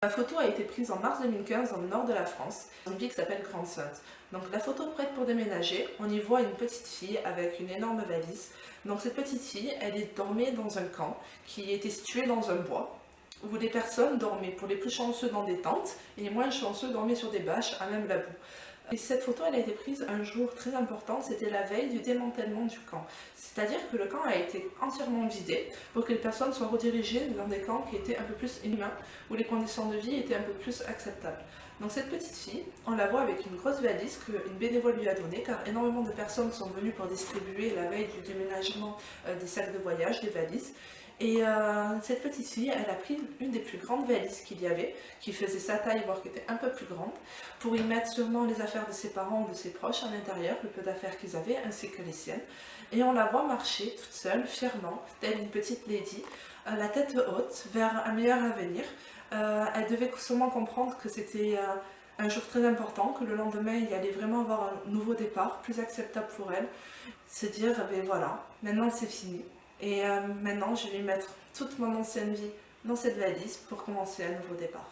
La photo a été prise en mars 2015 dans le nord de la France, dans une ville qui s'appelle Grande-Synthe. Donc la photo prête pour déménager, on y voit une petite fille avec une énorme valise. Donc cette petite fille, elle dormait dans un camp qui était situé dans un bois, où les personnes dormaient, pour les plus chanceux, dans des tentes, et les moins chanceux dormaient sur des bâches, à même la boue. Et cette photo, elle a été prise un jour très important, c'était la veille du démantèlement du camp. C'est-à-dire que le camp a été entièrement vidé pour que les personnes soient redirigées dans des camps qui étaient un peu plus humains, où les conditions de vie étaient un peu plus acceptables. Donc cette petite fille, on la voit avec une grosse valise qu'une bénévole lui a donnée, car énormément de personnes sont venues pour distribuer la veille du déménagement des sacs de voyage, des valises. Et cette petite fille, elle a pris une des plus grandes valises qu'il y avait, qui faisait sa taille, voire qui était un peu plus grande, pour y mettre sûrement les affaires de ses parents ou de ses proches à l'intérieur, le peu d'affaires qu'ils avaient, ainsi que les siennes. Et on la voit marcher toute seule, fièrement, telle une petite lady, la tête haute, vers un meilleur avenir. Elle devait sûrement comprendre que c'était un jour très important, que le lendemain, il y allait vraiment avoir un nouveau départ, plus acceptable pour elle. Se dire, ben voilà, maintenant c'est fini. Et maintenant, je vais mettre toute mon ancienne vie dans cette valise pour commencer un nouveau départ.